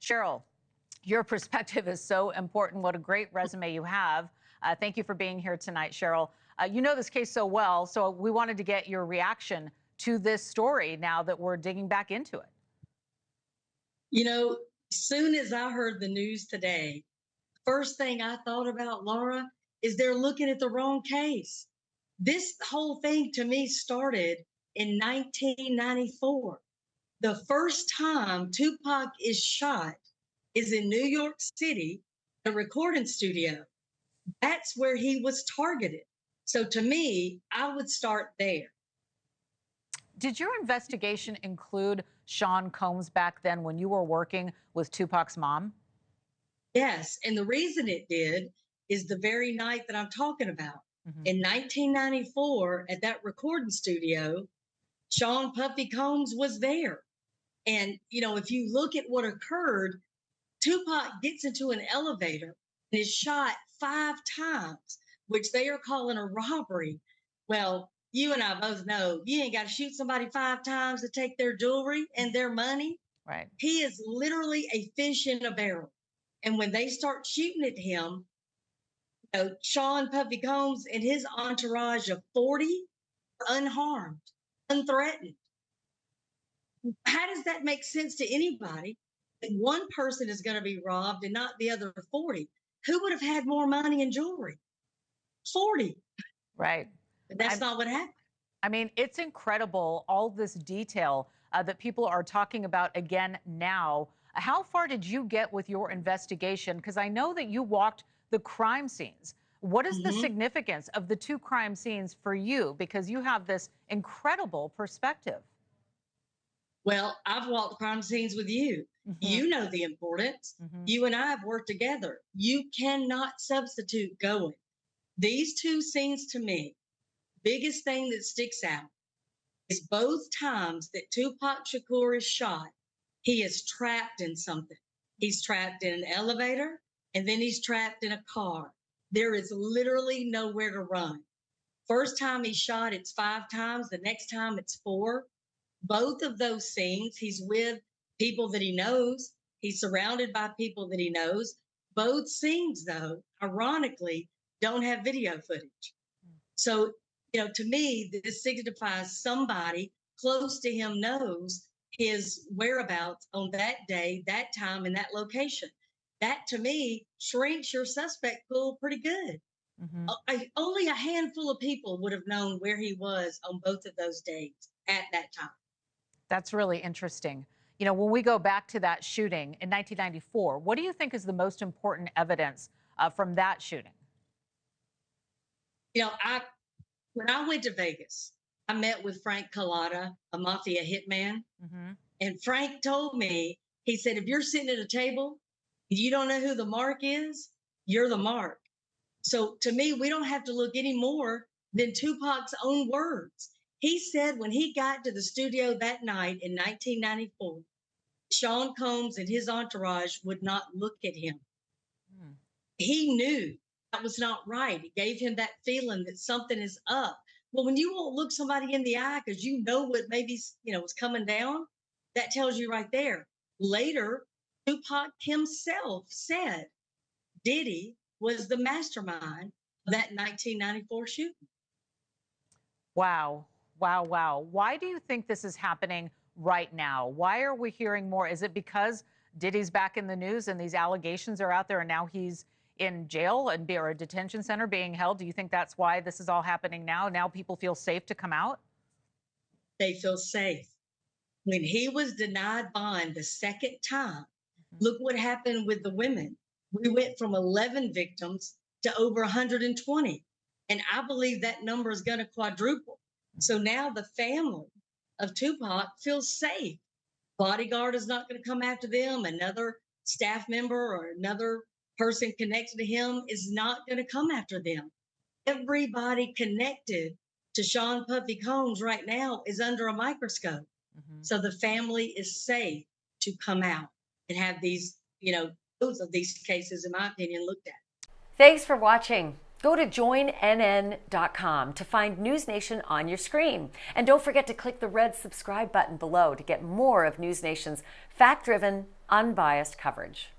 Sheryl, your perspective is so important. What a great resume you have. Thank you for being here tonight, Sheryl. You know this case so well, so we wanted to get your reaction to this story now that we're digging back into it. You know, as soon as I heard the news today, first thing I thought about, Laura, is they're looking at the wrong case. This whole thing to me started in 1994. The first time Tupac is shot is in New York City, a recording studio. That's where he was targeted. So to me, I would start there. Did your investigation include Sean Combs back then when you were working with Tupac's mom? Yes. And the reason it did is the very night that I'm talking about. In 1994, at that recording studio, Sean Puffy Combs was there. And, you know, if you look at what occurred, Tupac gets into an elevator and is shot 5 times, which they are calling a robbery. Well, you and I both know you ain't got to shoot somebody 5 times to take their jewelry and their money. Right. He is literally a fish in a barrel. And when they start shooting at him, you know, Sean Puffy Combs and his entourage of 40 are unharmed, unthreatened. How does that make sense to anybody? That one person is going to be robbed and not the other 40. Who would have had more money and jewelry? 40. Right. But that's not what happened. I mean, it's incredible, all this detail that people are talking about again now. How far did you get with your investigation? Because I know that you walked the crime scenes. What is the significance of the 2 crime scenes for you? Because you have this incredible perspective. Well, I've walked crime scenes with you. You know the importance. You and I have worked together. You cannot substitute going. These 2 scenes to me, biggest thing that sticks out is both times that Tupac Shakur is shot, he is trapped in something. He's trapped in an elevator, and then he's trapped in a car. There is literally nowhere to run. First time he's shot, it's 5 times. The next time it's 4. Both of those scenes, he's with people that he knows. He's surrounded by people that he knows. Both scenes, though, ironically, don't have video footage. So, you know, to me, this signifies somebody close to him knows his whereabouts on that day, that time, and that location. That, to me, shrinks your suspect pool pretty good. Only a handful of people would have known where he was on both of those days at that time. That's really interesting. You know, when we go back to that shooting in 1994, what do you think is the most important evidence from that shooting? You know, when I went to Vegas, I met with Frank Collada, a mafia hitman. And Frank told me, he said, if you're sitting at a table, you don't know who the mark is, you're the mark. So to me, we don't have to look any more than Tupac's own words. He said when he got to the studio that night in 1994, Sean Combs and his entourage would not look at him. He knew that was not right. It gave him that feeling that something is up. Well, when you won't look somebody in the eye because you know what maybe, you know, is coming down, that tells you right there. Later, Tupac himself said Diddy was the mastermind of that 1994 shooting. Wow. Wow, wow. Why do you think this is happening right now? Why are we hearing more? Is it because Diddy's back in the news and these allegations are out there and now he's in jail or a detention center being held? Do you think that's why this is all happening now? Now people feel safe to come out? They feel safe. When he was denied bond the second time, look what happened with the women. We went from 11 victims to over 120. And I believe that number is going to quadruple. So now the family of Tupac feels safe. Bodyguard is not going to come after them. Another staff member or another person connected to him is not going to come after them. Everybody connected to Sean Puffy Combs right now is under a microscope. So the family is safe to come out and have these, you know, both of these cases, in my opinion, looked at. Thanks for watching. Go to joinnn.com to find NewsNation on your screen. And don't forget to click the red subscribe button below to get more of NewsNation's fact-driven, unbiased coverage.